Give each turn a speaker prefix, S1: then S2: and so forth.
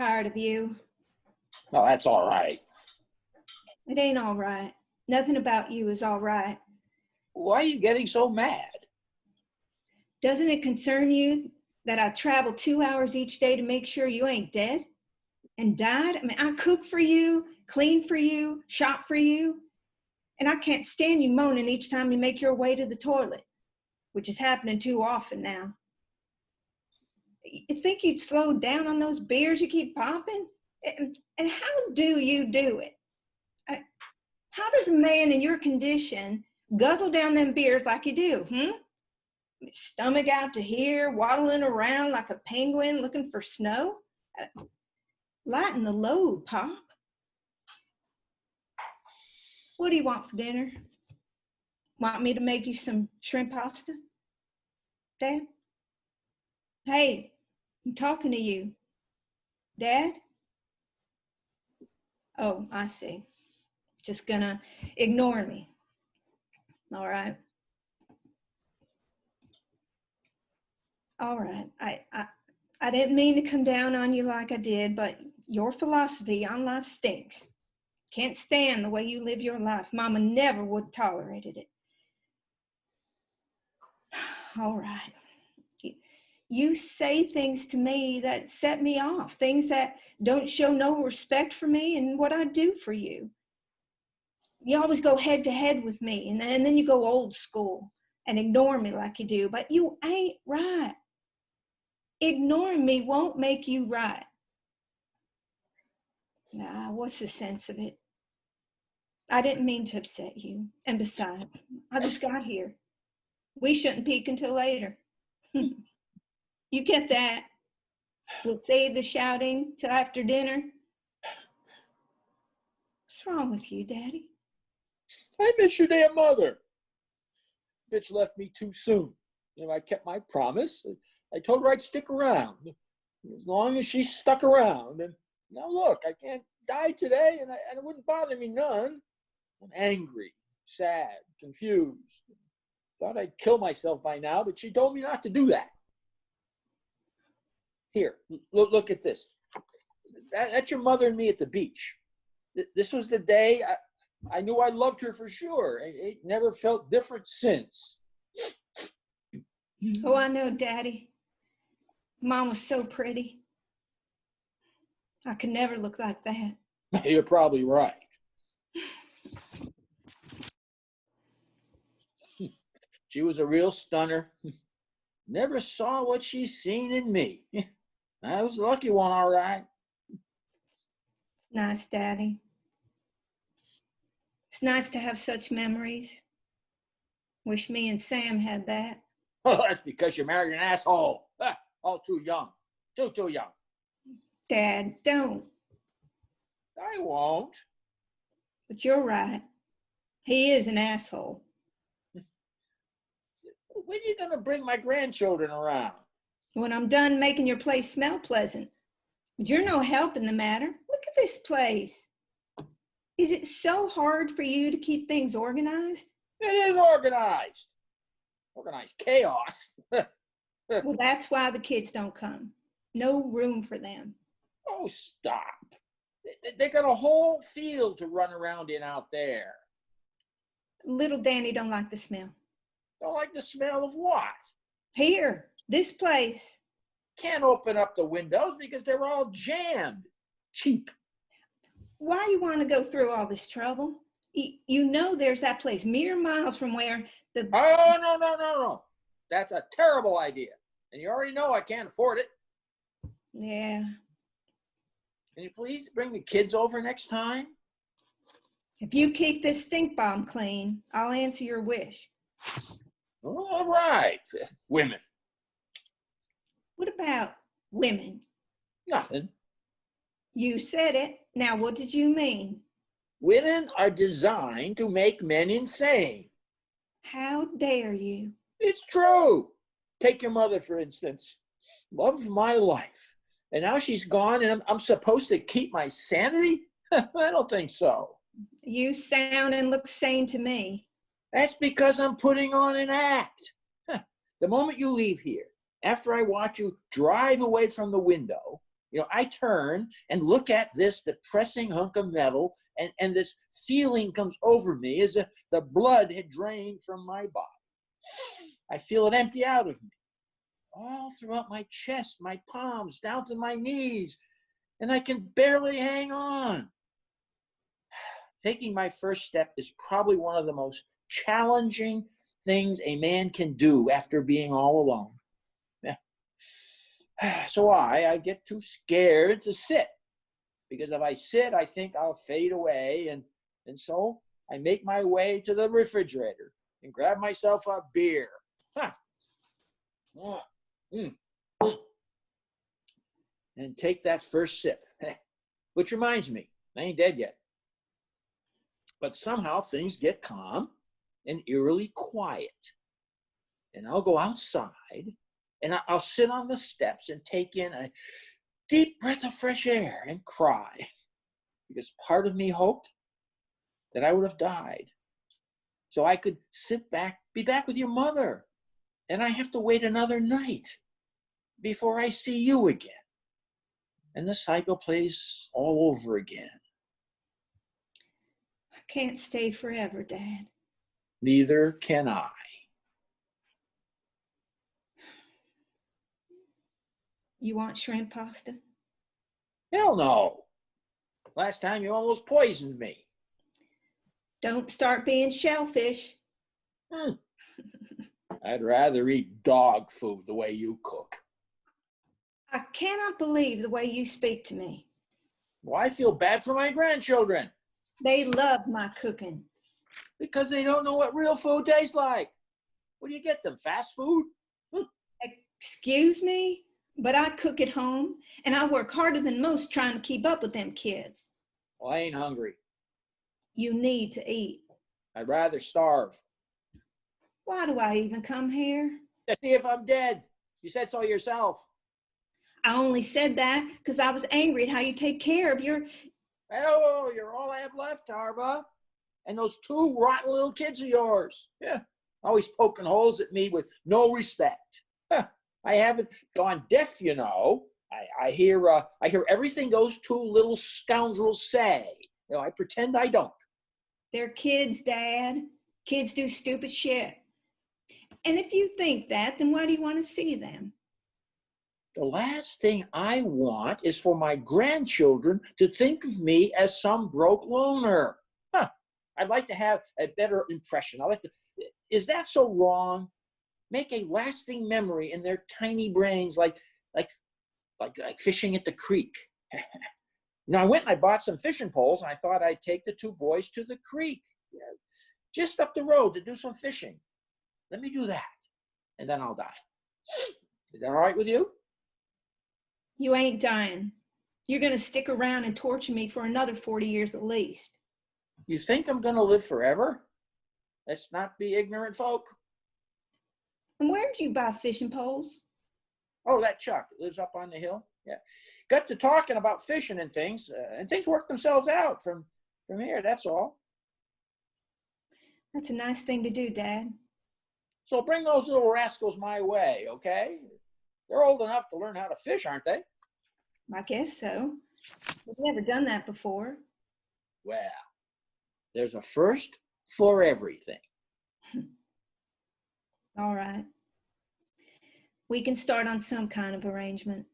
S1: Tired of you.
S2: Well, that's all right.
S1: It ain't all right. Nothing about you is all right.
S2: Why are you getting so mad?
S1: Doesn't it concern you that I travel 2 hours each day to make sure you ain't dead and died? I mean, I cook for you, clean for you, shop for you, and I can't stand you moaning each time you make your way to the toilet, which is happening too often now. You think you'd slow down on those beers you keep popping? And how do you do it? How does a man in your condition guzzle down them beers like you do, Stomach out to here, waddling around like a penguin looking for snow? Lighten the load, Pop. What do you want for dinner? Want me to make you some shrimp pasta? Dad? Hey, I'm talking to you. Dad? Oh, I see. Just gonna ignore me. All right. All right. I didn't mean to come down on you like I did, but your philosophy on life stinks. Can't stand the way you live your life. Mama never would have tolerated it. All right. You say things to me that set me off, things that don't show no respect for me and what I do for you. You always go head to head with me, and then you go old school and ignore me like you do, but you ain't right. Ignoring me won't make you right. Nah, what's the sense of it? I didn't mean to upset you. And besides, I just got here. We shouldn't peek until later. You get that? We'll save the shouting till after dinner. What's wrong with you, Daddy?
S2: I miss your damn mother. Bitch left me too soon. I kept my promise. I told her I'd stick around. As long as she stuck around. And now look, I can't die today, and it wouldn't bother me none. I'm angry, sad, confused. Thought I'd kill myself by now, but she told me not to do that. Here, look at this. That's your mother and me at the beach. This was the day I knew I loved her for sure. It never felt different since.
S1: Oh, I know, Daddy. Mom was so pretty. I could never look like that.
S2: You're probably right. She was a real stunner. Never saw what she's seen in me. I was the lucky one, all right.
S1: Nice, Daddy. It's nice to have such memories. Wish me and Sam had that.
S2: Oh, that's because you married an asshole. All too young. Too young.
S1: Dad, don't.
S2: I won't.
S1: But you're right. He is an asshole.
S2: When are you going to bring my grandchildren around?
S1: When I'm done making your place smell pleasant. But you're no help in the matter. Look at this place. Is it so hard for you to keep things organized?
S2: It is organized. Organized chaos.
S1: Well, that's why the kids don't come. No room for them.
S2: Oh, stop. They got a whole field to run around in out there.
S1: Little Danny don't like the smell.
S2: Don't like the smell of what?
S1: Here, this place.
S2: Can't open up the windows because they're all jammed. Cheap.
S1: Why you want to go through all this trouble? You know there's that place mere miles from where the...
S2: Oh, no. That's a terrible idea. And you already know I can't afford it.
S1: Yeah.
S2: Can you please bring the kids over next time?
S1: If you keep this stink bomb clean, I'll answer your wish.
S2: All right. Women.
S1: What about women?
S2: Nothing.
S1: You said it. Now, what did you mean?
S2: Women are designed to make men insane.
S1: How dare you?
S2: It's true. Take your mother, for instance. Love of my life. And now she's gone and I'm supposed to keep my sanity? I don't think so.
S1: You sound and look sane to me.
S2: That's because I'm putting on an act. The moment you leave here, after I watch you drive away from the window, I turn and look at this depressing hunk of metal, and this feeling comes over me as if the blood had drained from my body. I feel it empty out of me, all throughout my chest, my palms, down to my knees, and I can barely hang on. Taking my first step is probably one of the most challenging things a man can do after being all alone. So I get too scared to sit, because if I sit, I think I'll fade away, and so I make my way to the refrigerator and grab myself a beer. Huh. And take that first sip, which reminds me, I ain't dead yet. But somehow things get calm and eerily quiet. And I'll go outside and I'll sit on the steps and take in a deep breath of fresh air and cry, because part of me hoped that I would have died so I could be back with your mother. And I have to wait another night before I see you again. And the cycle plays all over again.
S1: I can't stay forever, Dad.
S2: Neither can I.
S1: You want shrimp pasta?
S2: Hell no. Last time you almost poisoned me.
S1: Don't start being shellfish.
S2: I'd rather eat dog food the way you cook.
S1: I cannot believe the way you speak to me.
S2: Well, I feel bad for my grandchildren.
S1: They love my cooking.
S2: Because they don't know what real food tastes like. What do you get them, fast food?
S1: Excuse me, but I cook at home, and I work harder than most trying to keep up with them kids.
S2: Well, I ain't hungry.
S1: You need to eat.
S2: I'd rather starve.
S1: Why do I even come here?
S2: To see if I'm dead. You said so yourself.
S1: I only said that because I was angry at how you take care of your...
S2: Oh, you're all I have left, Tarba. And those two rotten little kids of yours. Yeah, always poking holes at me with no respect. I haven't gone deaf, you know. I hear everything those two little scoundrels say. I pretend I don't.
S1: They're kids, Dad. Kids do stupid shit. And if you think that, then why do you want to see them?
S2: The last thing I want is for my grandchildren to think of me as some broke loner. I'd like to have a better impression. Is that so wrong? Make a lasting memory in their tiny brains, like fishing at the creek. I went and I bought some fishing poles, and I thought I'd take the two boys to the creek, just up the road, to do some fishing. Let me do that, and then I'll die. Is that all right with you?
S1: You ain't dying. You're going to stick around and torture me for another 40 years at least.
S2: You think I'm going to live forever? Let's not be ignorant folk.
S1: And where did you buy fishing poles?
S2: Oh, that Chuck lives up on the hill. Yeah. Got to talking about fishing and things work themselves out from here, that's all.
S1: That's a nice thing to do, Dad.
S2: So bring those little rascals my way, okay? They're old enough to learn how to fish, aren't they?
S1: I guess so. We've never done that before.
S2: Well, there's a first for everything.
S1: All right. We can start on some kind of arrangement.